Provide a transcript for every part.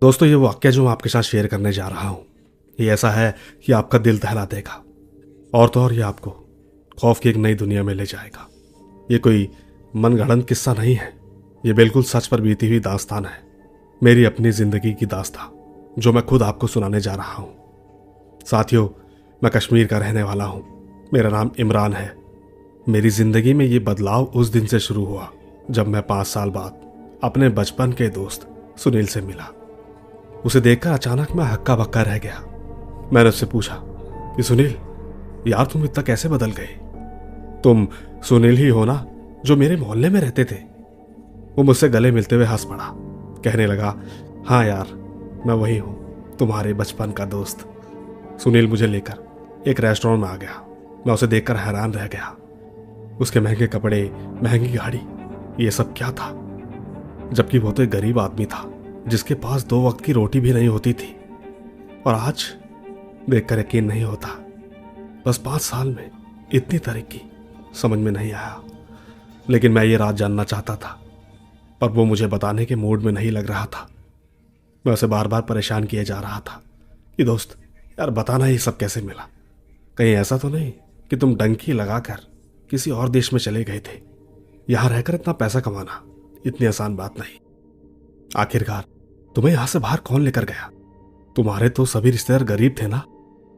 दोस्तों, ये वाक्य जो मैं आपके साथ शेयर करने जा रहा हूँ, ये ऐसा है कि आपका दिल दहला देगा और तो और ये आपको खौफ की एक नई दुनिया में ले जाएगा। ये कोई मनगढ़ंत किस्सा नहीं है, ये बिल्कुल सच पर बीती हुई दास्तान है। मेरी अपनी जिंदगी की दास्तान जो मैं खुद आपको सुनाने जा रहा हूँ। साथियों, मैं कश्मीर का रहने वाला हूँ। मेरा नाम इमरान है। मेरी जिंदगी में ये बदलाव उस दिन से शुरू हुआ जब मैं 5 साल बाद अपने बचपन के दोस्त सुनील से मिला। उसे देखकर अचानक मैं हक्का बक्का रह गया। मैंने उससे पूछा कि सुनील, यार तुम इतना कैसे बदल गए? तुम सुनील ही हो ना जो मेरे मोहल्ले में रहते थे? वो मुझसे गले मिलते हुए हंस पड़ा। कहने लगा, हाँ यार, मैं वही हूं, तुम्हारे बचपन का दोस्त। सुनील मुझे लेकर एक रेस्टोरेंट में आ गया। मैं उसे देखकर हैरान रह गया। उसके महंगे कपड़े, महंगी गाड़ी, ये सब क्या था? जबकि वो तो एक गरीब आदमी था जिसके पास 2 वक्त की रोटी भी नहीं होती थी। और आज देखकर यकीन नहीं होता, बस 5 साल में इतनी तरक्की समझ में नहीं आया। लेकिन मैं ये राज जानना चाहता था, पर वो मुझे बताने के मूड में नहीं लग रहा था। मैं उसे बार बार परेशान किए जा रहा था कि दोस्त यार, बताना ये सब कैसे मिला? कहीं ऐसा तो नहीं कि तुम डंकी लगाकर किसी और देश में चले गए थे? यहां रहकर इतना पैसा कमाना इतनी आसान बात नहीं। आखिरकार तुम्हें यहां से बाहर कौन लेकर गया? तुम्हारे तो सभी रिश्तेदार गरीब थे ना,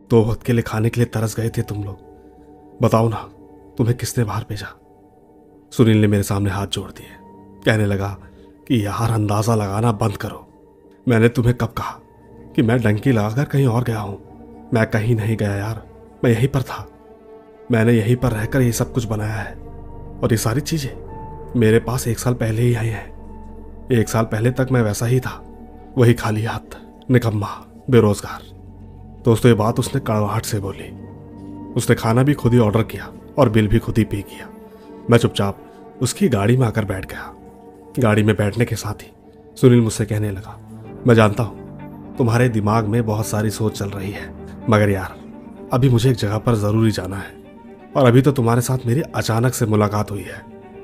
2 वक्त के लिए खाने के लिए तरस गए थे तुम लोग। बताओ ना, तुम्हें किसने बाहर भेजा? सुनील ने मेरे सामने हाथ जोड़ दिए। कहने लगा कि यार, अंदाजा लगाना बंद करो। मैंने तुम्हें कब कहा कि मैं डंकी लगाकर कहीं और गया हूं? मैं कहीं नहीं गया यार, मैं यहीं पर था। मैंने यहीं पर रहकर ये सब कुछ बनाया है और ये सारी चीजें मेरे पास 1 साल पहले ही आई हैं। 1 साल पहले तक मैं वैसा ही था, वही खाली हाथ, निकम्मा, बेरोजगार। दोस्तों, ये बात उसने कड़वाहट से बोली। उसने खाना भी खुद ही ऑर्डर किया और बिल भी खुद ही पे किया। मैं चुपचाप उसकी गाड़ी में आकर बैठ गया। गाड़ी में बैठने के साथ ही सुनील मुझसे कहने लगा, मैं जानता हूं तुम्हारे दिमाग में बहुत सारी सोच चल रही है, मगर यार अभी मुझे एक जगह पर जरूरी जाना है और अभी तो तुम्हारे साथ मेरी अचानक से मुलाकात हुई है।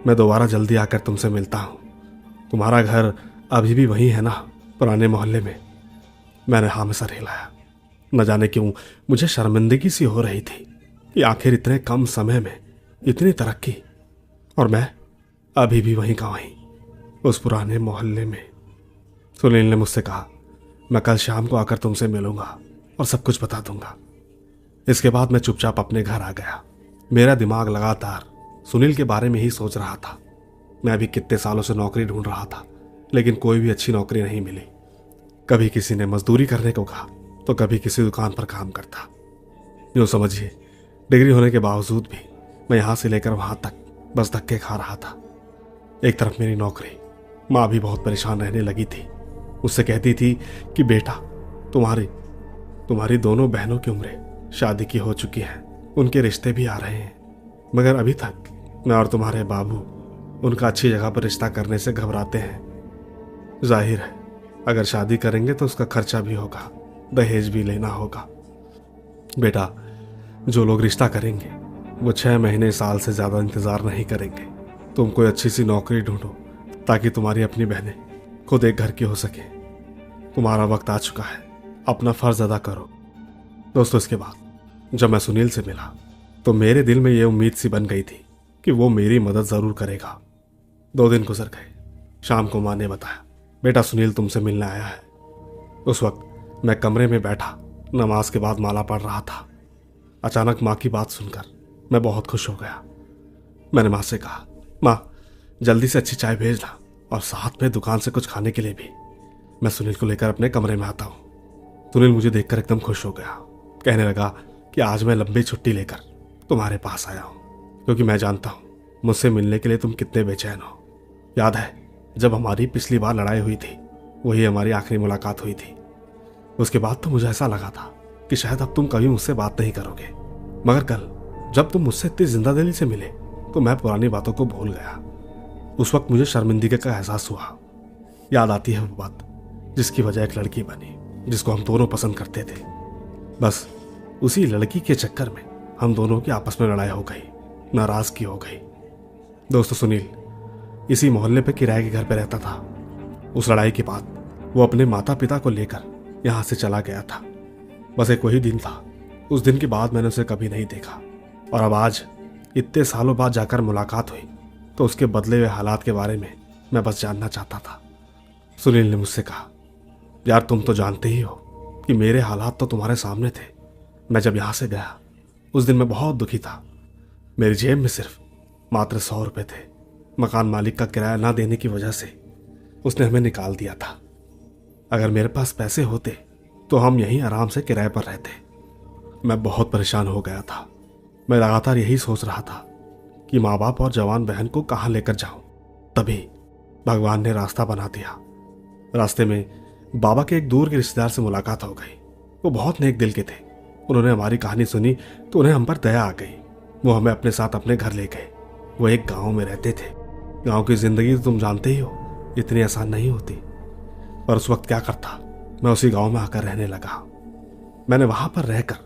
मैं दोबारा जल्दी आकर तुमसे मिलता हूं। तुम्हारा घर अभी भी वही है ना, पुराने मोहल्ले में? मैंने हाँ में सर हिलाया। न जाने क्यों मुझे शर्मिंदगी सी हो रही थी कि आखिर इतने कम समय में इतनी तरक्की, और मैं अभी भी वहीं का वहीं, उस पुराने मोहल्ले में। सुनील ने मुझसे कहा, मैं कल शाम को आकर तुमसे मिलूंगा और सब कुछ बता दूंगा। इसके बाद मैं चुपचाप अपने घर आ गया। मेरा दिमाग लगातार सुनील के बारे में ही सोच रहा था। मैं अभी कितने सालों से नौकरी ढूंढ रहा था, लेकिन कोई भी अच्छी नौकरी नहीं मिली। कभी किसी ने मजदूरी करने को कहा तो कभी किसी दुकान पर काम करता। यूं समझिए, डिग्री होने के बावजूद भी मैं यहां से लेकर वहां तक बस धक्के खा रहा था। एक तरफ मेरी नौकरी, माँ भी बहुत परेशान रहने लगी थी। उससे कहती थी कि बेटा, तुम्हारी दोनों बहनों की उम्रें शादी की हो चुकी हैं, उनके रिश्ते भी आ रहे हैं, मगर अभी तक मैं और तुम्हारे बाबू उनका अच्छी जगह पर रिश्ता करने से घबराते हैं। जाहिर है, अगर शादी करेंगे तो उसका खर्चा भी होगा, दहेज भी लेना होगा। बेटा, जो लोग रिश्ता करेंगे वो 6 महीने, साल से ज्यादा इंतजार नहीं करेंगे। तुम कोई अच्छी सी नौकरी ढूंढो ताकि तुम्हारी अपनी बहनें खुद एक घर की हो सके। तुम्हारा वक्त आ चुका है, अपना फर्ज अदा करो। दोस्तों, इसके बाद जब मैं सुनील से मिला तो मेरे दिल में ये उम्मीद सी बन गई थी कि वो मेरी मदद जरूर करेगा। 2 दिन गुजर गए। शाम को माँ ने बताया, बेटा सुनील तुमसे मिलने आया है। उस वक्त मैं कमरे में बैठा नमाज के बाद माला पढ़ रहा था। अचानक माँ की बात सुनकर मैं बहुत खुश हो गया। मैंने माँ से कहा, माँ जल्दी से अच्छी चाय भेजना और साथ में दुकान से कुछ खाने के लिए भी। मैं सुनील को लेकर अपने कमरे में आता हूँ। सुनील मुझे देखकर एकदम खुश हो गया। कहने लगा कि आज मैं लंबी छुट्टी लेकर तुम्हारे पास आया हूँ, क्योंकि मैं जानता हूँ मुझसे मिलने के लिए तुम कितने बेचैन हो। याद है जब हमारी पिछली बार लड़ाई हुई थी, वही हमारी आखिरी मुलाकात हुई थी। उसके बाद तो मुझे ऐसा लगा था कि शायद अब तुम कभी मुझसे बात नहीं करोगे, मगर कल जब तुम मुझसे इतनी जिंदादिली से मिले तो मैं पुरानी बातों को भूल गया। उस वक्त मुझे शर्मिंदगी का एहसास हुआ। याद आती है वो बात जिसकी वजह एक लड़की बनी, जिसको हम दोनों पसंद करते थे। बस उसी लड़की के चक्कर में हम दोनों की आपस में लड़ाई हो गई, नाराजगी हो गई। दोस्तों, सुनील इसी मोहल्ले पे किराए के घर पे रहता था। उस लड़ाई के बाद वो अपने माता पिता को लेकर यहाँ से चला गया था। बस एक वही दिन था। उस दिन के बाद मैंने उसे कभी नहीं देखा, और अब आज इतने सालों बाद जाकर मुलाकात हुई तो उसके बदले हुए हालात के बारे में मैं बस जानना चाहता था। सुनील ने मुझसे कहा, यार तुम तो जानते ही हो कि मेरे हालात तो तुम्हारे सामने थे। मैं जब यहाँ से गया उस दिन मैं बहुत दुखी था। मेरी जेब में सिर्फ मात्र 100 रुपये थे। मकान मालिक का किराया ना देने की वजह से उसने हमें निकाल दिया था। अगर मेरे पास पैसे होते तो हम यहीं आराम से किराए पर रहते। मैं बहुत परेशान हो गया था। मैं लगातार यही सोच रहा था कि माँ बाप और जवान बहन को कहाँ लेकर जाऊं। तभी भगवान ने रास्ता बना दिया। रास्ते में बाबा के एक दूर के रिश्तेदार से मुलाकात हो गई। वो बहुत नेक दिल के थे। उन्होंने हमारी कहानी सुनी तो उन्हें हम पर दया आ गई। वो हमें अपने साथ अपने घर ले गए। वो एक गांव में रहते थे। गांव की जिंदगी तो तुम जानते ही हो, इतनी आसान नहीं होती। पर उस वक्त क्या करता, मैं उसी गांव में आकर रहने लगा। मैंने वहां पर रहकर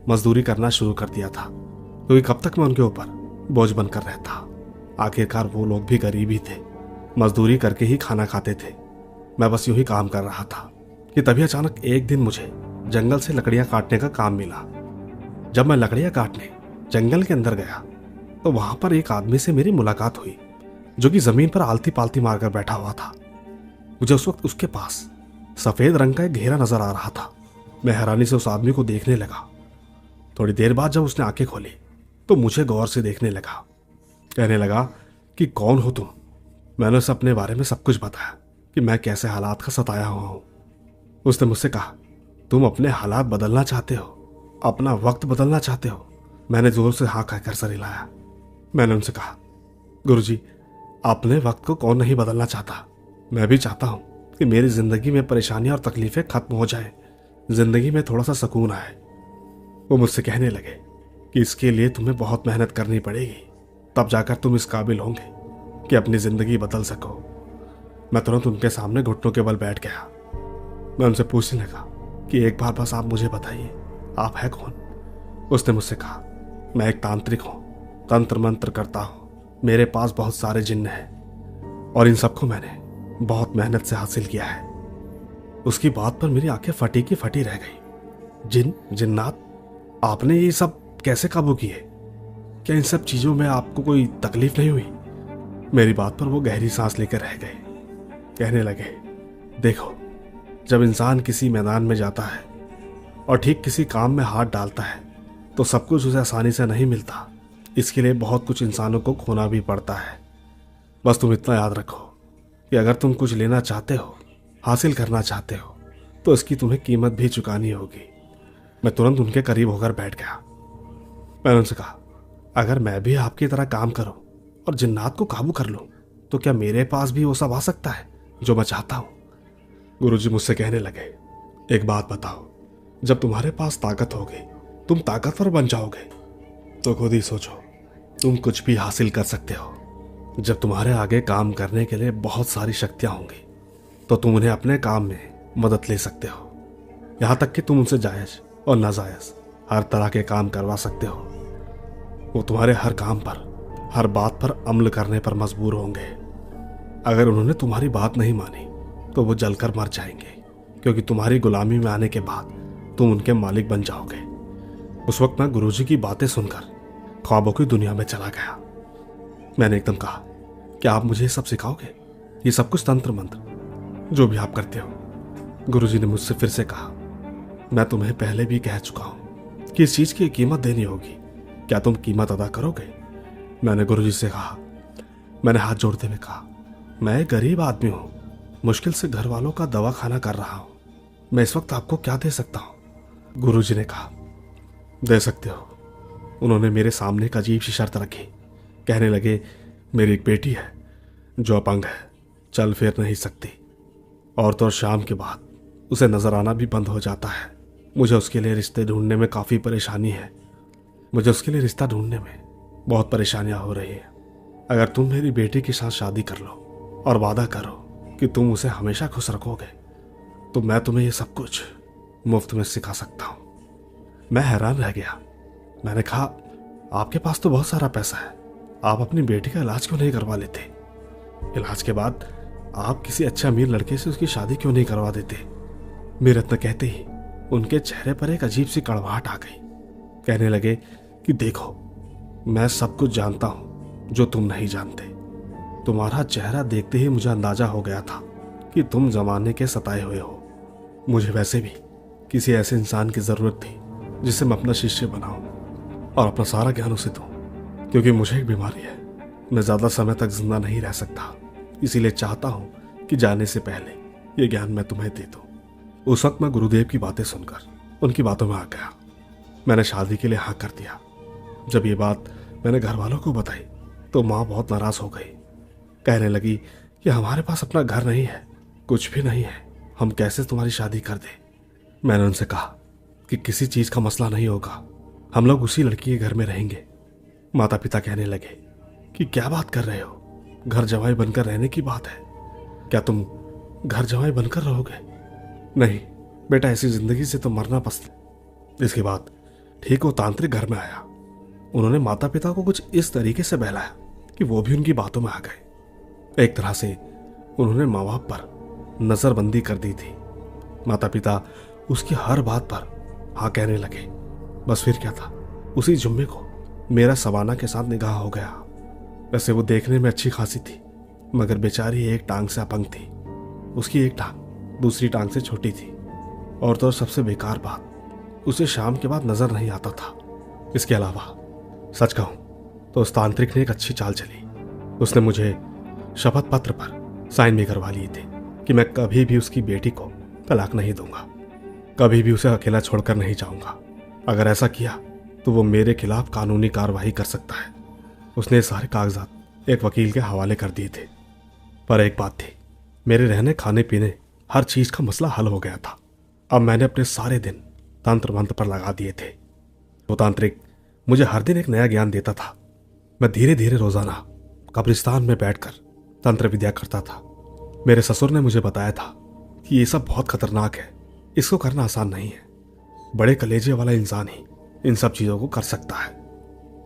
मजदूरी करना शुरू कर दिया था, क्योंकि कब तक मैं उनके ऊपर बोझ बनकर रहता। आखिरकार वो लोग भी गरीब ही थे, मजदूरी करके ही खाना खाते थे। मैं बस यूं ही काम कर रहा था कि तभी अचानक एक दिन मुझे जंगल से लकड़ियां काटने का काम मिला। जब मैं लकड़ियां काटने जंगल के अंदर गया तो वहां पर एक आदमी से मेरी मुलाकात हुई, जो कि जमीन पर आलती पालती मारकर बैठा हुआ था। मुझे उस वक्त उसके पास सफेद रंग का एक घेरा नजर आ रहा था। मैं हैरानी से उस आदमी को देखने लगा। थोड़ी देर बाद जब उसने आंखें खोली तो मुझे गौर से देखने लगा। कहने लगा कि कौन हो तुम। मैंने उसे अपने बारे में सब कुछ बताया कि मैं कैसे हालात का सताया हुआ हूं। उसने मुझसे कहा, तुम अपने हालात बदलना चाहते हो, अपना वक्त बदलना चाहते हो। मैंने जोर से हाँ कहकर सर हिलाया। मैंने उनसे कहा, गुरुजी, अपने वक्त को कौन नहीं बदलना चाहता। मैं भी चाहता हूं कि मेरी जिंदगी में परेशानियां और तकलीफें खत्म हो जाए, जिंदगी में थोड़ा सा सुकून आए। वो मुझसे कहने लगे कि इसके लिए तुम्हें बहुत मेहनत करनी पड़ेगी, तब जाकर तुम इस काबिल होंगे कि अपनी जिंदगी बदल सको। मैं तुरंत उनके सामने घुटनों के बल बैठ गया। मैं उनसे पूछने लगा कि एक बार बस आप मुझे बताइए, आप है कौन। उसने मुझसे कहा, मैं एक तांत्रिक हूं, तंत्र मंत्र करता हूं। मेरे पास बहुत सारे जिन्न हैं और इन सबको मैंने बहुत मेहनत से हासिल किया है। उसकी बात पर मेरी आंखें फटी की फटी रह गई। जिन्नात, आपने ये सब कैसे काबू किए? क्या इन सब चीजों में आपको कोई तकलीफ नहीं हुई? मेरी बात पर वो गहरी सांस लेकर रह गए। कहने लगे, देखो, जब इंसान किसी मैदान में जाता है और ठीक किसी काम में हाथ डालता है तो सब कुछ उसे आसानी से नहीं मिलता। इसके लिए बहुत कुछ इंसानों को खोना भी पड़ता है। बस तुम इतना याद रखो कि अगर तुम कुछ लेना चाहते हो, हासिल करना चाहते हो, तो इसकी तुम्हें कीमत भी चुकानी होगी। मैं तुरंत उनके करीब होकर बैठ गया। मैंने उनसे कहा, अगर मैं भी आपकी तरह काम करूं और जिन्नात को काबू कर लूं तो क्या मेरे पास भी वो सब आ सकता है जो मैं चाहता हूं? गुरुजी मुझसे कहने लगे, एक बात बताओ, जब तुम्हारे पास ताकत होगी, तुम ताकतवर बन जाओगे, तो खुद ही सोचो, तुम कुछ भी हासिल कर सकते हो। जब तुम्हारे आगे काम करने के लिए बहुत सारी शक्तियां होंगी तो तुम उन्हें अपने काम में मदद ले सकते हो। यहां तक कि तुम उनसे जायज और नाजायज हर तरह के काम करवा सकते हो। वो तुम्हारे हर काम पर, हर बात पर अमल करने पर मजबूर होंगे। अगर उन्होंने तुम्हारी बात नहीं मानी तो वो जलकर मर जाएंगे, क्योंकि तुम्हारी गुलामी में आने के बाद तुम उनके मालिक बन जाओगे। उस वक्त मैं गुरुजी की बातें सुनकर ख्वाबों की दुनिया में चला गया। मैंने एकदम कहा, क्या आप मुझे ये सब सिखाओगे? ये सब कुछ तंत्र मंत्र जो भी आप करते हो। गुरुजी ने मुझसे फिर से कहा, मैं तुम्हें पहले भी कह चुका हूं कि इस चीज की कीमत देनी होगी। क्या तुम कीमत अदा करोगे? मैंने गुरुजी से कहा। मैंने हाथ जोड़ते हुए कहा, मैं एक गरीब आदमी हूं, मुश्किल से घर वालों का दवा खाना कर रहा हूं। मैं इस वक्त आपको क्या दे सकता हूं? गुरुजी ने कहा, दे सकते हो। उन्होंने मेरे सामने एक अजीब सी शर्त रखी। कहने लगे, मेरी एक बेटी है जो अपंग है, चल फिर नहीं सकती, और तो और शाम के बाद उसे नजर आना भी बंद हो जाता है। मुझे उसके लिए रिश्ते ढूंढने में काफ़ी परेशानी है। मुझे उसके लिए रिश्ता ढूंढने में बहुत परेशानियां हो रही है। अगर तुम मेरी बेटी के साथ शादी कर लो और वादा करो कि तुम उसे हमेशा खुश रखोगे, तो मैं तुम्हें ये सब कुछ मुफ्त में सिखा सकता हूं। मैं हैरान रह गया। मैंने कहा, आपके पास तो बहुत सारा पैसा है, आप अपनी बेटी का इलाज क्यों नहीं करवा लेते? इलाज के बाद आप किसी अच्छे अमीर लड़के से उसकी शादी क्यों नहीं करवा देते? मेरे इतना कहते ही उनके चेहरे पर एक अजीब सी कड़वाहट आ गई। कहने लगे कि देखो, मैं सब कुछ जानता हूं जो तुम नहीं जानते। तुम्हारा चेहरा देखते ही मुझे अंदाजा हो गया था कि तुम जमाने के सताए हुए हो। मुझे वैसे भी किसी ऐसे इंसान की जरूरत थी जिसे मैं अपना शिष्य बनाऊं और अपना सारा ज्ञान उसे दूं, क्योंकि मुझे एक बीमारी है। मैं ज्यादा समय तक जिंदा नहीं रह सकता, इसीलिए चाहता हूं कि जाने से पहले ये ज्ञान मैं तुम्हें दे दूं। उस वक्त मैं गुरुदेव की बातें सुनकर उनकी बातों में आ गया। मैंने शादी के लिए हाँ कर दिया। जब ये बात मैंने घर वालों को बताई तो माँ बहुत नाराज हो गई। कहने लगी कि हमारे पास अपना घर नहीं है, कुछ भी नहीं है, हम कैसे तुम्हारी शादी कर दें। मैंने उनसे कहा कि किसी चीज का मसला नहीं होगा, हम लोग उसी लड़की के घर में रहेंगे। माता पिता कहने लगे कि क्या बात कर रहे हो, घर जवाई बनकर रहने की बात है, क्या तुम घर जवाई बनकर रहोगे? नहीं बेटा, ऐसी जिंदगी से तो मरना पसंद। इसके बाद ठीक वो तांत्रिक घर में आया। उन्होंने माता पिता को कुछ इस तरीके से बहलाया कि वो भी उनकी बातों में आ गए। एक तरह से उन्होंने माँ बाप पर नजरबंदी कर दी थी। माता पिता उसकी हर बात पर हाँ कहने लगे। बस फिर क्या था, उसी जुम्मे को मेरा सबाना के साथ निकाह हो गया। वैसे वो देखने में अच्छी खासी थी, मगर बेचारी एक टांग से अपंग थी। उसकी एक टांग दूसरी टांग से छोटी थी, और तो सबसे बेकार बात, उसे शाम के बाद नजर नहीं आता था। इसके अलावा सच कहूं तो उस तांत्रिक ने एक अच्छी चाल चली। उसने मुझे शपथ पत्र पर साइन भी करवा लिए थे कि मैं कभी भी उसकी बेटी को तलाक नहीं दूंगा, कभी भी उसे अकेला छोड़कर नहीं जाऊंगा। अगर ऐसा किया तो वो मेरे खिलाफ कानूनी कार्रवाई कर सकता है। उसने सारे कागजात एक वकील के हवाले कर दिए थे। पर एक बात थी, मेरे रहने खाने पीने हर चीज का मसला हल हो गया था। अब मैंने अपने सारे दिन तंत्र मंत्र पर लगा दिए थे। वो तांत्रिक मुझे हर दिन एक नया ज्ञान देता था। मैं धीरे धीरे रोजाना कब्रिस्तान में बैठकर तंत्र विद्या करता था। मेरे ससुर ने मुझे बताया था कि ये सब बहुत खतरनाक है, इसको करना आसान नहीं है। बड़े कलेजे वाला इंसान ही इन सब चीजों को कर सकता है।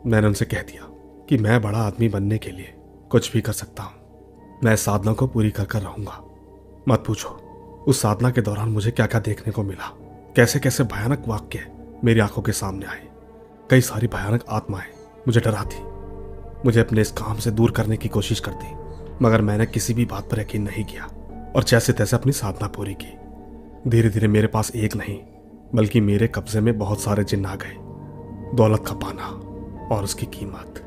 मैंने उनसे कह दिया कि मैं बड़ा आदमी बनने के लिए कुछ भी कर सकता हूं। मैं इस साधना को पूरी कर कर रहूंगा। मत पूछो उस साधना के दौरान मुझे क्या क्या देखने को मिला। कैसे कैसे भयानक वाक्य मेरी आंखों के सामने आए। कई सारी भयानक आत्माएं मुझे डराती, मुझे अपने इस काम से दूर करने की कोशिश करती, मगर मैंने किसी भी बात पर यकीन नहीं किया और जैसे तैसे अपनी साधना पूरी की। धीरे धीरे मेरे पास एक नहीं बल्कि मेरे कब्जे में बहुत सारे जिन्न आ गए। दौलत का पाना और उसकी कीमत।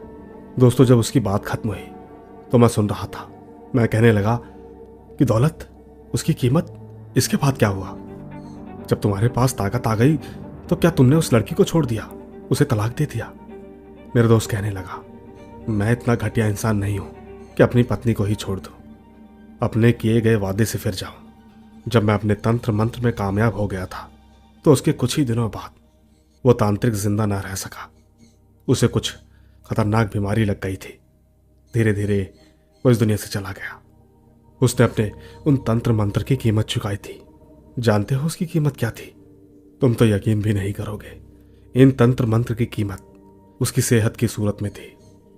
दोस्तों, जब उसकी बात खत्म हुई तो मैं सुन रहा था। मैं कहने लगा कि दौलत, उसकी कीमत, इसके बाद क्या हुआ? जब तुम्हारे पास ताकत आ गई तो क्या तुमने उस लड़की को छोड़ दिया, उसे तलाक दे दिया? मेरा दोस्त कहने लगा, मैं इतना घटिया इंसान नहीं हूं कि अपनी पत्नी को ही छोड़ दूं, अपने किए गए वादे से फिर जाऊं। जब मैं अपने तंत्र मंत्र में कामयाब हो गया था तो उसके कुछ ही दिनों बाद वो तांत्रिक जिंदा ना रह सका। उसे कुछ खतरनाक बीमारी लग गई थी। धीरे धीरे वो इस दुनिया से चला गया। उसने अपने उन तंत्र मंत्र की कीमत चुकाई थी। जानते हो उसकी कीमत क्या थी? तुम तो यकीन भी नहीं करोगे। इन तंत्र मंत्र की कीमत उसकी सेहत की सूरत में थी।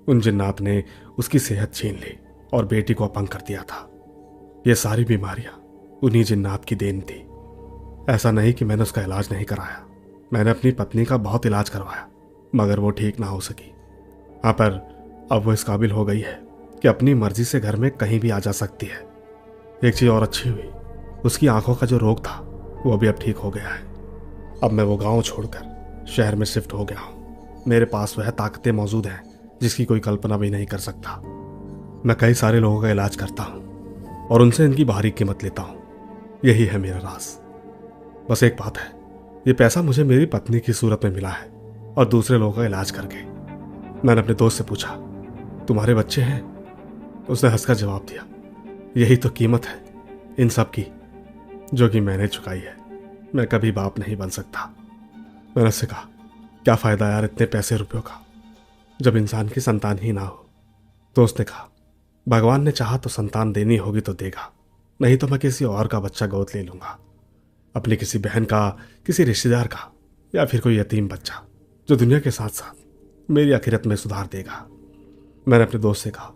उन जिन्नात ने उसकी सेहत छीन ली और बेटी को अपंग कर दिया था। ये सारी बीमारियां उन्हीं जिन्नात की देन थी। ऐसा नहीं कि मैंने उसका इलाज नहीं कराया। मैंने अपनी पत्नी का बहुत इलाज करवाया, मगर वो ठीक ना हो सकी। हाँ, पर अब वो इस काबिल हो गई है कि अपनी मर्जी से घर में कहीं भी आ जा सकती है। एक चीज और अच्छी हुई, उसकी आंखों का जो रोग था वो भी अब ठीक हो गया है। अब मैं वो गांव छोड़कर शहर में शिफ्ट हो गया हूँ। मेरे पास वह ताकतें मौजूद हैं जिसकी कोई कल्पना भी नहीं कर सकता। मैं कई सारे लोगों का इलाज करता हूँ और उनसे इनकी भारी कीमत लेता हूँ। यही है मेरा राज। बस एक बात है, ये पैसा मुझे मेरी पत्नी की सूरत में मिला है और दूसरे लोगों का इलाज करके। मैंने अपने दोस्त से पूछा, तुम्हारे बच्चे हैं? उसने हंसकर जवाब दिया, यही तो कीमत है इन सब की जो कि मैंने चुकाई है। मैं कभी बाप नहीं बन सकता। मैंने उससे कहा, क्या फायदा यार इतने पैसे रुपयों का जब इंसान की संतान ही ना हो। दोस्त ने कहा, भगवान ने चाहा तो संतान देनी होगी तो देगा, नहीं तो मैं किसी और का बच्चा गोद ले लूंगा, अपनी किसी बहन का, किसी रिश्तेदार का, या फिर कोई यतीम बच्चा जो दुनिया के साथ साथ मेरी आखिरत में सुधार देगा। मैंने अपने दोस्त से कहा,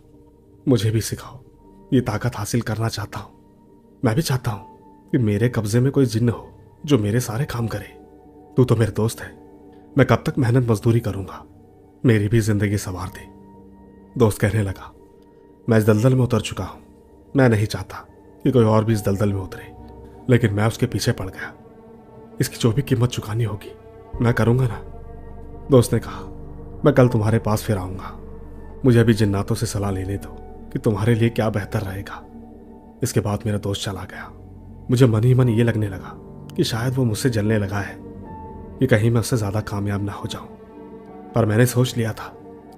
मुझे भी सिखाओ, ये ताकत हासिल करना चाहता हूँ। मैं भी चाहता हूँ कि मेरे कब्जे में कोई जिन्न हो जो मेरे सारे काम करे। तू तो मेरे दोस्त है, मैं कब तक मेहनत मजदूरी करूंगा, मेरी भी जिंदगी संवार दे। दोस्त कहने लगा, मैं इस दलदल में उतर चुका हूं, मैं नहीं चाहता कि कोई और भी इस दलदल में उतरे, लेकिन मैं उसके पीछे पड़ गया। इसकी जो भी कीमत चुकानी होगी मैं करूंगा ना। दोस्त ने कहा, मैं कल तुम्हारे पास फिर आऊंगा, मुझे अभी जिन्नातों से सलाह लेने दो कि तुम्हारे लिए क्या बेहतर रहेगा। इसके बाद मेरा दोस्त चला गया। मुझे मन ही मन ये लगने लगा कि शायद वो मुझसे जलने लगा है कि कहीं मैं उससे ज्यादा कामयाब ना हो जाऊं। पर मैंने सोच लिया था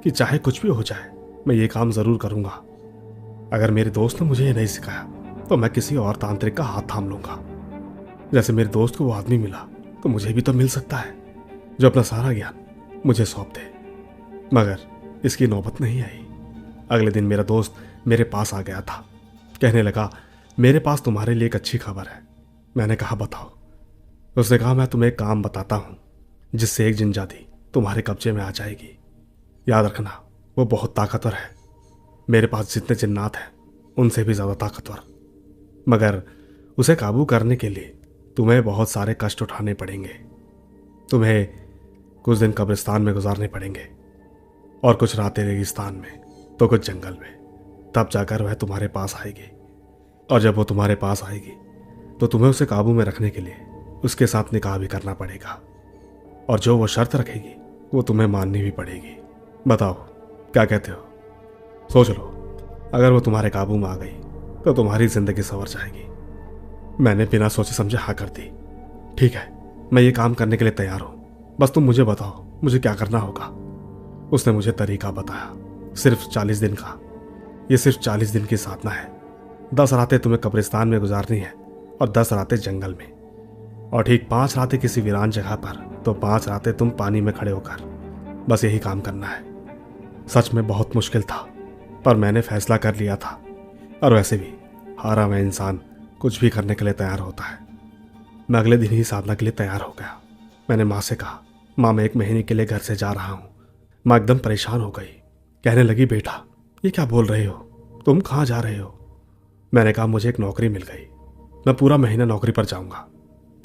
कि चाहे कुछ भी हो जाए मैं ये काम जरूर करूंगा। अगर मेरे दोस्त ने मुझे ये नहीं सिखाया तो मैं किसी और तांत्रिक का हाथ थाम लूंगा। जैसे मेरे दोस्त को वो आदमी मिला तो मुझे भी तो मिल सकता है जो अपना सारा ज्ञान मुझे सौंप दे। मगर इसकी नौबत नहीं आई। अगले दिन मेरा दोस्त मेरे पास आ गया था। कहने लगा, मेरे पास तुम्हारे लिए एक अच्छी खबर है। मैंने कहा, बताओ। उसने कहा, मैं तुम्हें एक काम बताता हूं जिससे एक जिनजाति तुम्हारे कब्जे में आ जाएगी। याद रखना, वो बहुत ताकतवर है। मेरे पास जितने जिन्नात हैं उनसे भी ज्यादा ताकतवर। मगर उसे काबू करने के लिए तुम्हें बहुत सारे कष्ट उठाने पड़ेंगे। तुम्हें कुछ दिन कब्रिस्तान में गुजारने पड़ेंगे और कुछ रातें रेगिस्तान में, तो कुछ जंगल में। तब जाकर वह तुम्हारे पास आएगी। और जब वो तुम्हारे पास आएगी तो तुम्हें उसे काबू में रखने के लिए उसके साथ निकाह भी करना पड़ेगा। और जो वो शर्त रखेगी वो तुम्हें माननी भी पड़ेगी। बताओ, क्या कहते हो? सोच लो, अगर वो तुम्हारे काबू में आ गई तो तुम्हारी जिंदगी संवर जाएगी। मैंने बिना सोचे समझे हाँ कर दी। ठीक है, मैं ये काम करने के लिए तैयार हूं, बस तुम मुझे बताओ मुझे क्या करना होगा। उसने मुझे तरीका बताया, सिर्फ 40 दिन का। ये सिर्फ 40 दिन की साधना है। 10 रातें तुम्हें कब्रिस्तान में गुजारनी है और 10 रातें जंगल में, और ठीक 5 रातें किसी वीरान जगह पर, तो 5 रातें तुम पानी में खड़े होकर। बस यही काम करना है। सच में बहुत मुश्किल था, पर मैंने फैसला कर लिया था। और वैसे भी हारा हुआ इंसान कुछ भी करने के लिए तैयार होता है। मैं अगले दिन ही साधना के लिए तैयार हो गया। मैंने माँ से कहा, माँ मैं 1 महीने के लिए घर से जा रहा हूँ। माँ एकदम परेशान हो गई। कहने लगी, बेटा ये क्या बोल रहे हो, तुम कहाँ जा रहे हो? मैंने कहा, मुझे एक नौकरी मिल गई, मैं पूरा महीना नौकरी पर जाऊंगा,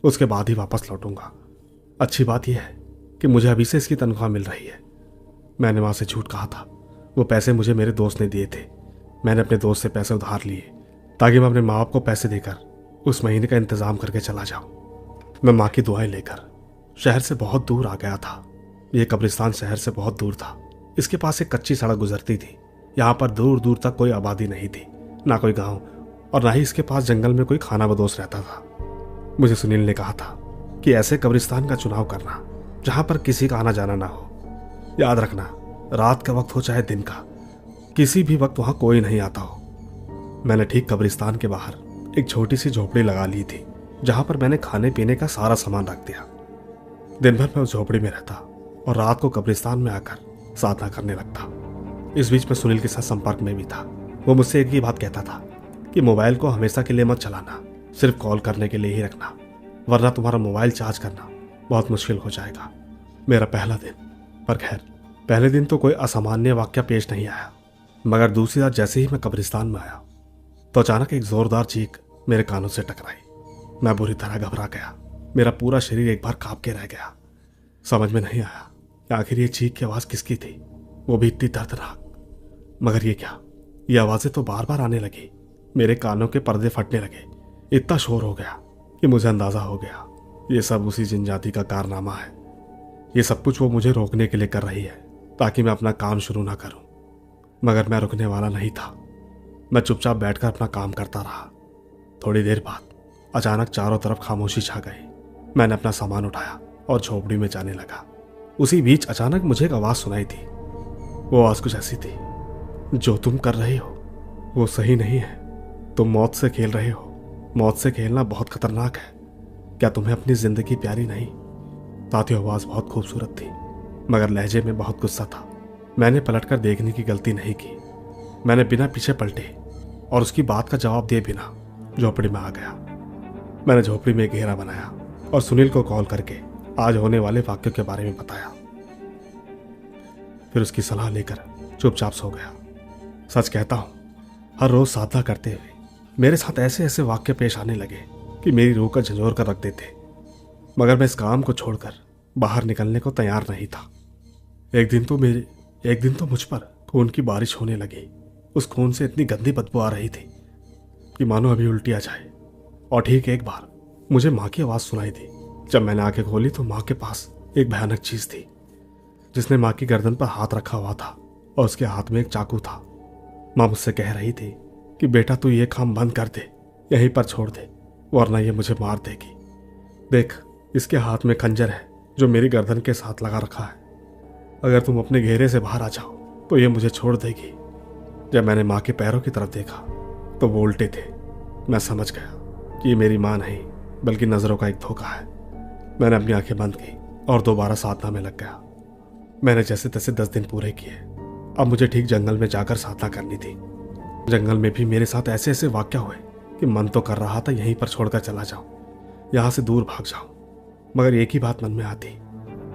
उसके बाद ही वापस लौटूंगा। अच्छी बात यह है कि मुझे अभी से इसकी तनख्वाह मिल रही है। मैंने माँ से झूठ कहा था। वो पैसे मुझे मेरे दोस्त ने दिए थे। मैंने अपने दोस्त से पैसे उधार लिए ताकि मैं अपने माँ बाप को पैसे देकर उस महीने का इंतजाम करके चला जाऊं। मैं माँ की दुआएं लेकर शहर से बहुत दूर आ गया था। यह कब्रिस्तान शहर से बहुत दूर था। इसके पास एक कच्ची सड़क गुजरती थी। यहाँ पर दूर दूर तक कोई आबादी नहीं थी, ना कोई गांव, और ना ही इसके पास जंगल में कोई खाना बदोश रहता था। मुझे सुनील ने कहा था कि ऐसे कब्रिस्तान का चुनाव करना जहां पर किसी का आना जाना ना हो। याद रखना, रात का वक्त हो चाहे दिन का, किसी भी वक्त वहां कोई नहीं आता हो। मैंने ठीक कब्रिस्तान के बाहर एक छोटी सी झोपड़ी लगा ली थी, जहां पर मैंने खाने पीने का सारा सामान रख दिया। दिन भर मैं उस झोपड़ी में रहता और रात को कब्रिस्तान में आकर साधना करने लगता। इस बीच मैं सुनील के साथ संपर्क में भी था। वो मुझसे एक ही बात कहता था कि मोबाइल को हमेशा के लिए मत चलाना, सिर्फ कॉल करने के लिए ही रखना, वरना तुम्हारा मोबाइल चार्ज करना बहुत मुश्किल हो जाएगा। मेरा पहला दिन, पर खैर पहले दिन तो कोई असामान्य वाक्य पेश नहीं आया, मगर दूसरी रात जैसे ही मैं कब्रिस्तान में आया तो अचानक एक जोरदार चीख मेरे कानों से टकराई। मैं बुरी तरह घबरा गया। मेरा पूरा शरीर एक बार कांप के रह गया। समझ में नहीं आया कि आखिर ये चीख की आवाज किसकी थी, वो भी इतनी दर्दनाक। मगर ये क्या, ये आवाजें तो बार बार आने लगी। मेरे कानों के पर्दे फटने लगे। इतना शोर हो गया कि मुझे अंदाजा हो गया ये सब उसी जिनजाति का कारनामा है। ये सब कुछ वो मुझे रोकने के लिए कर रही है ताकि मैं अपना काम शुरू ना करूं। मगर मैं रुकने वाला नहीं था। मैं चुपचाप बैठकर अपना काम करता रहा। थोड़ी देर बाद अचानक चारों तरफ खामोशी छा गई। मैंने अपना सामान उठाया और झोपड़ी में जाने लगा। उसी बीच अचानक मुझे एक आवाज सुनाई थी। वो आवाज कुछ ऐसी थी, जो तुम कर रहे हो वो सही नहीं है, तुम मौत से खेल रहे हो। मौत से खेलना बहुत खतरनाक है। क्या तुम्हें अपनी जिंदगी प्यारी नहीं? साथियों, आवाज बहुत खूबसूरत थी मगर लहजे में बहुत गुस्सा था। मैंने पलटकर देखने की गलती नहीं की। मैंने बिना पीछे पलटे और उसकी बात का जवाब दिए बिना झोपड़ी में आ गया। मैंने झोपड़ी में एक घेरा बनाया और सुनील को कॉल करके आज होने वाले वाक्यों के बारे में बताया। फिर उसकी सलाह लेकर चुपचाप सो गया। सच कहता हूं, हर रोज साधना करते हुए मेरे साथ ऐसे ऐसे वाक्य पेश आने लगे कि मेरी रूह का झंझोर कर रख देते, मगर मैं इस काम को छोड़कर बाहर निकलने को तैयार नहीं था। एक दिन तो मुझ पर खून की बारिश होने लगी। उस खून से इतनी गंदी बदबू आ रही थी कि मानो अभी उल्टी आ जाए। और ठीक एक बार मुझे माँ की आवाज़ सुनाई दी। जब मैंने आंखें खोली तो माँ के पास एक भयानक चीज थी, जिसने माँ की गर्दन पर हाथ रखा हुआ था और उसके हाथ में एक चाकू था। माँ मुझसे कह रही थी कि बेटा तू ये काम बंद कर दे, यहीं पर छोड़ दे, वरना ये मुझे मार देगी। देख, इसके हाथ में खंजर है जो मेरी गर्दन के साथ लगा रखा है। अगर तुम अपने घेरे से बाहर आ जाओ तो ये मुझे छोड़ देगी। जब मैंने माँ के पैरों की तरफ देखा तो वो उल्टे थे। मैं समझ गया कि ये मेरी माँ नहीं बल्कि नजरों का एक धोखा है। मैंने अपनी आंखें बंद की और दोबारा साधना में लग गया। मैंने जैसे तैसे 10 दिन पूरे किए। अब मुझे ठीक जंगल में जाकर साधना करनी थी। जंगल में भी मेरे साथ ऐसे ऐसे वाक्य हुए कि मन तो कर रहा था यहीं पर छोड़कर चला जाऊं, यहां से दूर भाग जाऊं, मगर एक ही बात मन में आती,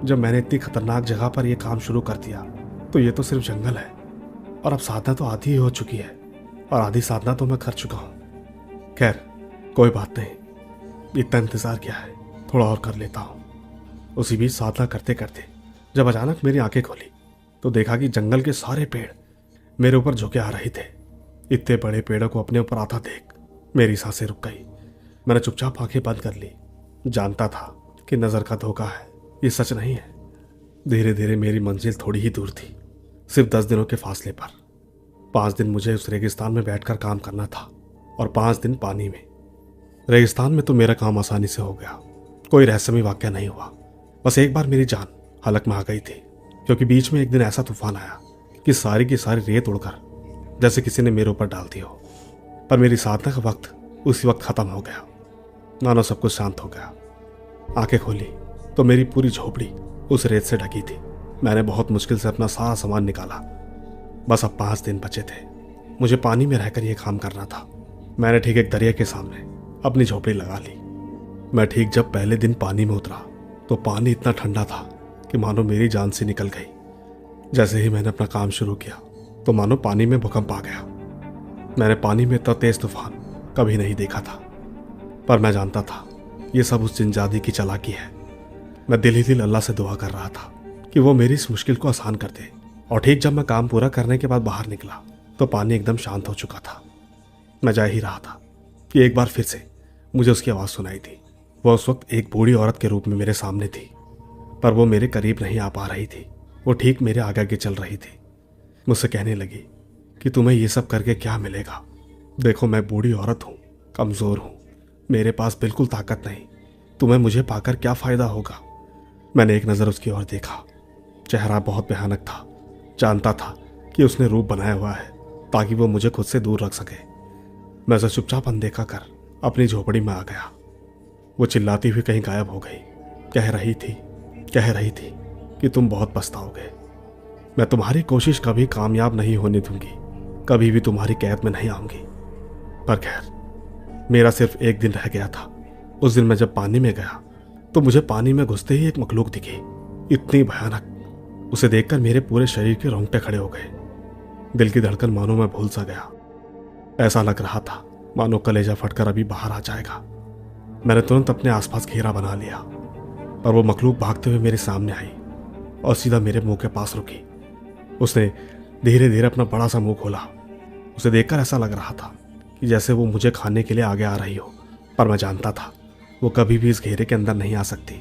जब मैंने इतनी खतरनाक जगह पर यह काम शुरू कर दिया तो ये तो सिर्फ जंगल है और अब साधना तो आधी ही हो चुकी है और आधी साधना तो मैं कर चुका हूं। खैर कोई बात नहीं, इतना इंतजार क्या है, थोड़ा और कर लेता हूं। उसी बीच साधना करते करते जब अचानक मेरी आंखें खोली तो देखा कि जंगल के सारे पेड़ मेरे ऊपर झुके आ रहे थे। इतने बड़े पेड़ों को अपने ऊपर आता देख मेरी सांसें रुक गई। मैंने चुपचाप आंखें बंद कर ली। जानता था कि नजर का धोखा है, ये सच नहीं है। धीरे धीरे मेरी मंजिल थोड़ी ही दूर थी, सिर्फ 10 दिनों के फासले पर। 5 दिन मुझे उस रेगिस्तान में बैठकर काम करना था और 5 दिन पानी में। रेगिस्तान में तो मेरा काम आसानी से हो गया, कोई रहस्यमय वाकया नहीं हुआ। बस एक बार मेरी जान हलक में आ गई थी, क्योंकि बीच में एक दिन ऐसा तूफान आया कि सारी की सारी रेत उड़कर जैसे किसी ने मेरे ऊपर डाल दी हो। पर मेरी साधना का वक्त उसी वक्त खत्म हो गया। मानो सब कुछ शांत हो गया। आंखें खोली तो मेरी पूरी झोपड़ी उस रेत से ढकी थी। मैंने बहुत मुश्किल से अपना सारा सामान निकाला। बस अब 5 दिन बचे थे। मुझे पानी में रहकर यह काम करना था। मैंने ठीक एक दरिया के सामने अपनी झोपड़ी लगा ली। मैं ठीक जब पहले दिन पानी में उतरा तो पानी इतना ठंडा था कि मानो मेरी जान से निकल गई। जैसे ही मैंने अपना काम शुरू किया तो मानो पानी में भूकंप आ गया। मैंने पानी में इतना तेज तूफान कभी नहीं देखा था, पर मैं जानता था ये सब उस जिनजादी की चालाकी है। मैं दिल ही दिल अल्लाह से दुआ कर रहा था कि वो मेरी इस मुश्किल को आसान कर दे। और ठीक जब मैं काम पूरा करने के बाद बाहर निकला तो पानी एकदम शांत हो चुका था। मैं जा ही रहा था कि एक बार फिर से मुझे उसकी आवाज़ सुनाई दी। वह उस वक्त एक बूढ़ी औरत के रूप में मेरे सामने थी, पर वो मेरे करीब नहीं आ पा रही थी। वो ठीक मेरे आगे आगे चल रही थी। मुझसे कहने लगी कि तुम्हें ये सब करके क्या मिलेगा। देखो, मैं बूढ़ी औरत हूँ, कमज़ोर हूँ, मेरे पास बिल्कुल ताकत नहीं। तुम्हें मुझे पाकर क्या फ़ायदा होगा। मैंने एक नज़र उसकी ओर देखा। चेहरा बहुत भयानक था। जानता था कि उसने रूप बनाया हुआ है ताकि वो मुझे खुद से दूर रख सके। मैं उसे चुपचाप अनदेखा कर अपनी झोपड़ी में आ गया। वो चिल्लाती हुई कहीं गायब हो गई। कह रही थी कि तुम बहुत पछताओगे। मैं तुम्हारी कोशिश कभी कामयाब नहीं होने दूंगी, कभी भी तुम्हारी कैद में नहीं आऊंगी। पर खैर, मेरा सिर्फ एक दिन रह गया था। उस दिन मैं जब पानी में गया तो मुझे पानी में घुसते ही एक मखलूक दिखी, इतनी भयानक। उसे देखकर मेरे पूरे शरीर के रोंगटे खड़े हो गए। दिल की धड़कन मानो मैं भूल सा गया। ऐसा लग रहा था मानो कलेजा फटकर अभी बाहर आ जाएगा। मैंने तुरंत अपने आसपास घेरा बना लिया, पर वो मखलूक भागते हुए मेरे सामने आई और सीधा मेरे मुंह के पास रुकी। उसने धीरे धीरे अपना बड़ा सा मुंह खोला। उसे देखकर ऐसा लग रहा था कि जैसे वो मुझे खाने के लिए आगे आ रही हो, पर मैं जानता था वो कभी भी इस घेरे के अंदर नहीं आ सकती।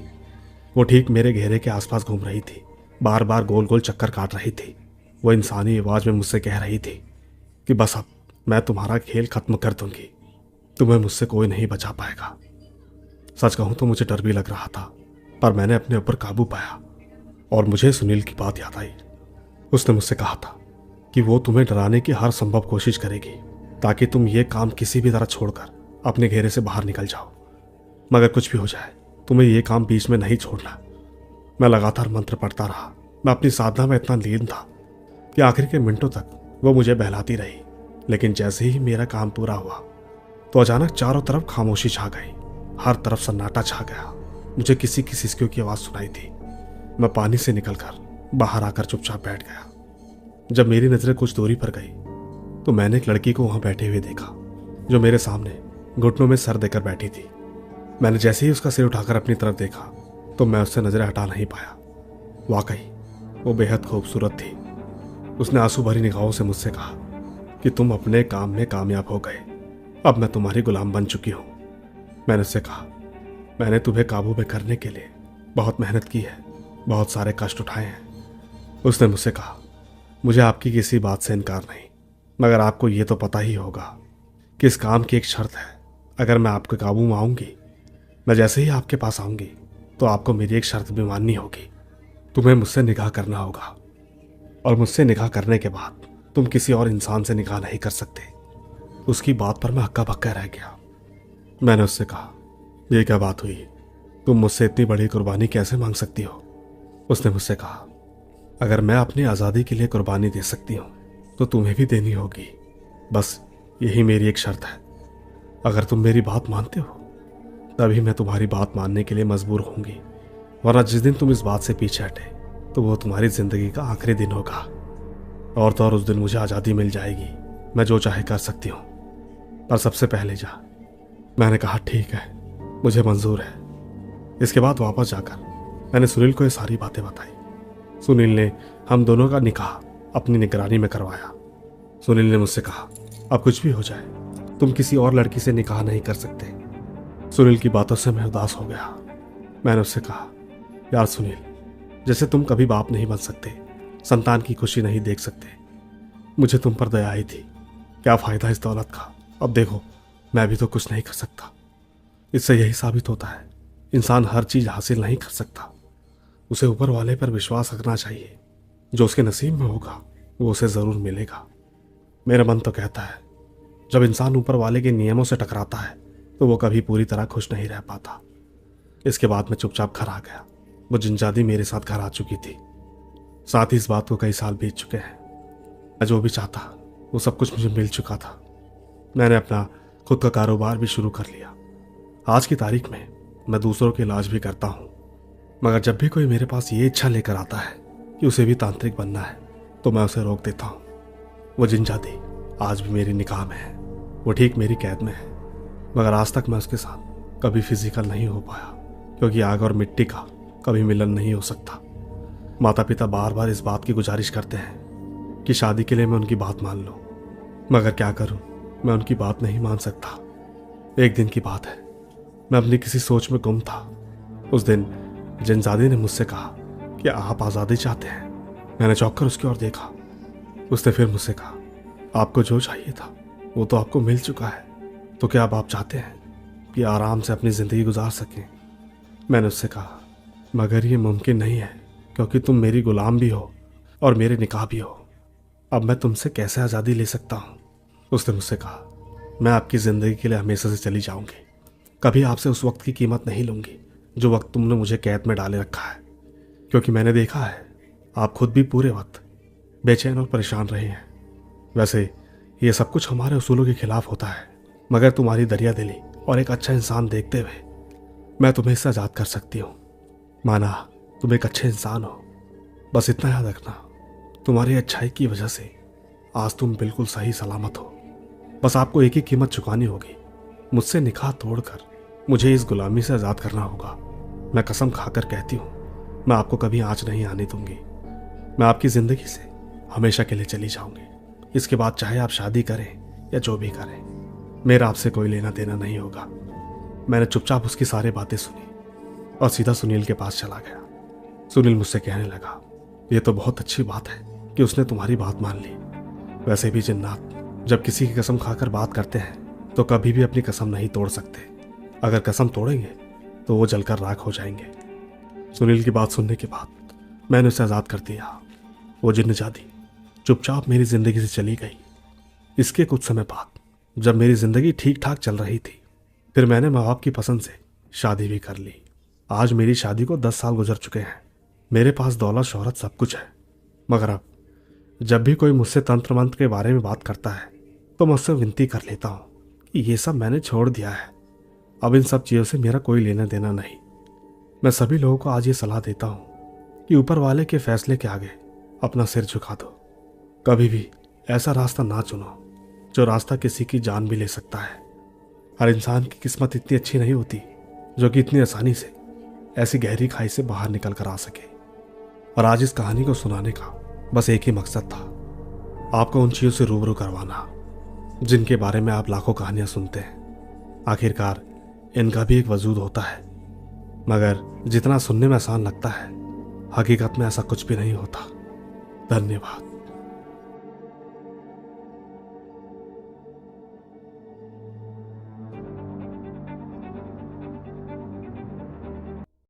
वो ठीक मेरे घेरे के आसपास घूम रही थी, बार बार गोल गोल चक्कर काट रही थी। वो इंसानी आवाज में मुझसे कह रही थी कि बस अब मैं तुम्हारा खेल खत्म कर दूंगी, तुम्हें मुझसे कोई नहीं बचा पाएगा। सच कहूं तो मुझे डर भी लग रहा था, पर मैंने अपने ऊपर काबू पाया और मुझे सुनील की बात याद आई। उसने मुझसे कहा था कि वो तुम्हें डराने की हर संभव कोशिश करेगी ताकि तुम ये काम किसी भी तरह छोड़कर अपने घेरे से बाहर निकल जाओ। मगर कुछ भी हो जाए, तुम्हें ये काम बीच में नहीं छोड़ना। मैं लगातार मंत्र पढ़ता रहा। मैं अपनी साधना में इतना लीन था कि आखिर के मिनटों तक वो मुझे बहलाती रही। लेकिन जैसे ही मेरा काम पूरा हुआ तो अचानक चारों तरफ खामोशी छा गई। हर तरफ सन्नाटा छा गया। मुझे किसी की सिसकियों की आवाज़ सुनाई थी। मैं पानी से निकलकर बाहर आकर चुपचाप बैठ गया। जब मेरी नज़रें कुछ दूरी पर गई तो मैंने एक लड़की को वहां बैठे हुए देखा जो मेरे सामने घुटनों में सर देकर बैठी थी। मैंने जैसे ही उसका सिर उठाकर अपनी तरफ देखा तो मैं उससे नजरें हटा नहीं पाया। वाकई वो बेहद खूबसूरत थी। उसने आंसू भरी निगाहों से मुझसे कहा कि तुम अपने काम में कामयाब हो गए, अब मैं तुम्हारी गुलाम बन चुकी हूं। मैंने उससे कहा, मैंने तुम्हें काबू में करने के लिए बहुत मेहनत की है, बहुत सारे कष्ट उठाए हैं। उसने मुझसे कहा, मुझे आपकी किसी बात से इनकार नहीं, मगर आपको ये तो पता ही होगा कि इस काम की एक शर्त है। अगर मैं आपके काबू में आऊंगी, मैं जैसे ही आपके पास आऊंगी तो आपको मेरी एक शर्त भी माननी होगी। तुम्हें मुझसे निकाह करना होगा और मुझसे निकाह करने के बाद तुम किसी और इंसान से निकाह नहीं कर सकते। उसकी बात पर मैं हक्का बक्का रह गया। मैंने उससे कहा, यह क्या बात हुई? तुम मुझसे इतनी बड़ी कुर्बानी कैसे मांग सकती हो? उसने मुझसे कहा, अगर मैं अपनी आज़ादी के लिए कुर्बानी दे सकती हूँ तो तुम्हें भी देनी होगी। बस यही मेरी एक शर्त है। अगर तुम मेरी बात मानते हो तभी मैं तुम्हारी बात मानने के लिए मजबूर होंगी, वरना जिस दिन तुम इस बात से पीछे हटे तो वो तुम्हारी जिंदगी का आखिरी दिन होगा। और तो और उस दिन मुझे आज़ादी मिल जाएगी, मैं जो चाहे कर सकती हूँ, पर सबसे पहले जा। मैंने कहा, ठीक है, मुझे मंजूर है। इसके बाद वापस जाकर मैंने सुनील को ये सारी बातें बताई। सुनील ने हम दोनों का निकाह अपनी निगरानी में करवाया। सुनील ने मुझसे कहा, अब कुछ भी हो जाए तुम किसी और लड़की से निकाह नहीं कर सकते। सुनील की बातों से मैं उदास हो गया। मैंने उससे कहा, यार सुनील, जैसे तुम कभी बाप नहीं बन सकते, संतान की खुशी नहीं देख सकते, मुझे तुम पर दया आई थी। क्या फायदा इस दौलत का? अब देखो मैं भी तो कुछ नहीं कर सकता। इससे यही साबित होता है इंसान हर चीज हासिल नहीं कर सकता। उसे ऊपर वाले पर विश्वास रखना चाहिए। जो उसके नसीब में होगा वो उसे जरूर मिलेगा। मेरा मन तो कहता है जब इंसान ऊपर वाले के नियमों से टकराता है तो वो कभी पूरी तरह खुश नहीं रह पाता। इसके बाद मैं चुपचाप घर आ गया। वो जिंजादी मेरे साथ घर आ चुकी थी। साथ ही इस बात को कई साल बीत चुके हैं। मैं जो भी चाहता वो सब कुछ मुझे मिल चुका था। मैंने अपना खुद का कारोबार भी शुरू कर लिया। आज की तारीख में मैं दूसरों के इलाज भी करता हूँ, मगर जब भी कोई मेरे पास ये इच्छा लेकर आता है कि उसे भी तांत्रिक बनना है तो मैं उसे रोक देता हूँ। वो जिंजादी आज भी मेरी निगाह में है। वो ठीक मेरी कैद में है, मगर आज तक मैं उसके साथ कभी फिजिकल नहीं हो पाया, क्योंकि आग और मिट्टी का कभी मिलन नहीं हो सकता। माता पिता बार बार इस बात की गुजारिश करते हैं कि शादी के लिए मैं उनकी बात मान लूं, मगर क्या करूं, मैं उनकी बात नहीं मान सकता। एक दिन की बात है, मैं अपनी किसी सोच में गुम था। उस दिन जिनजादी ने मुझसे कहा कि आप आज़ादी चाहते हैं। मैंने चौंक कर उसकी ओर देखा। उसने फिर मुझसे कहा, आपको जो चाहिए था वो तो आपको मिल चुका है, तो क्या अब आप चाहते हैं कि आराम से अपनी ज़िंदगी गुजार सकें? मैंने उससे कहा, मगर ये मुमकिन नहीं है, क्योंकि तुम मेरी गुलाम भी हो और मेरे निकाह भी हो। अब मैं तुमसे कैसे आज़ादी ले सकता हूँ? उसने मुझसे कहा, मैं आपकी ज़िंदगी के लिए हमेशा से चली जाऊंगी। कभी आपसे उस वक्त की कीमत नहीं लूंगी जो वक्त तुमने मुझे कैद में डाले रखा है, क्योंकि मैंने देखा है आप खुद भी पूरे वक्त बेचैन और परेशान रहे हैं। वैसे ये सब कुछ हमारे उसूलों के खिलाफ होता है, मगर तुम्हारी दरिया दिली और एक अच्छा इंसान देखते हुए मैं तुम्हें इससे आज़ाद कर सकती हूँ। माना तुम एक अच्छे इंसान हो, बस इतना याद रखना, तुम्हारी अच्छाई की वजह से आज तुम बिल्कुल सही सलामत हो। बस आपको एक ही कीमत चुकानी होगी, मुझसे निकाह तोड़कर मुझे इस गुलामी से आज़ाद करना होगा। मैं कसम खाकर कहती हूँ, मैं आपको कभी आँच नहीं आने दूंगी। मैं आपकी ज़िंदगी से हमेशा के लिए चली जाऊंगी। इसके बाद चाहे आप शादी करें या जो भी करें, मेरा आपसे कोई लेना देना नहीं होगा। मैंने चुपचाप उसकी सारी बातें सुनी और सीधा सुनील के पास चला गया। सुनील मुझसे कहने लगा, ये तो बहुत अच्छी बात है कि उसने तुम्हारी बात मान ली। वैसे भी जिन्नात जब किसी की कसम खाकर बात करते हैं तो कभी भी अपनी कसम नहीं तोड़ सकते। अगर कसम तोड़ेंगे तो वो जलकर राख हो जाएंगे। सुनील की बात सुनने के बाद मैंने उसे आज़ाद कर दिया। वो जिन्नजादी चुपचाप मेरी ज़िंदगी से चली गई। इसके कुछ समय बाद जब मेरी ज़िंदगी ठीक ठाक चल रही थी, फिर मैंने माँ बाप की पसंद से शादी भी कर ली। आज मेरी शादी को 10 साल गुजर चुके हैं। मेरे पास दौलत शोहरत सब कुछ है, मगर अब जब भी कोई मुझसे तंत्र मंत्र के बारे में बात करता है तो मैं उससे विनती कर लेता हूँ कि ये सब मैंने छोड़ दिया है। अब इन सब चीज़ों से मेरा कोई लेना देना नहीं। मैं सभी लोगों को आज ये सलाह देता हूँ कि ऊपर वाले के फैसले के आगे अपना सिर झुका दो। कभी भी ऐसा रास्ता ना चुनो जो रास्ता किसी की जान भी ले सकता है। हर इंसान की किस्मत इतनी अच्छी नहीं होती जो कि इतनी आसानी से ऐसी गहरी खाई से बाहर निकल कर आ सके। और आज इस कहानी को सुनाने का बस एक ही मकसद था, आपको उन चीज़ों से रूबरू करवाना जिनके बारे में आप लाखों कहानियां सुनते हैं। आखिरकार इनका भी एक वजूद होता है, मगर जितना सुनने में आसान लगता है हकीकत में ऐसा कुछ भी नहीं होता। धन्यवाद।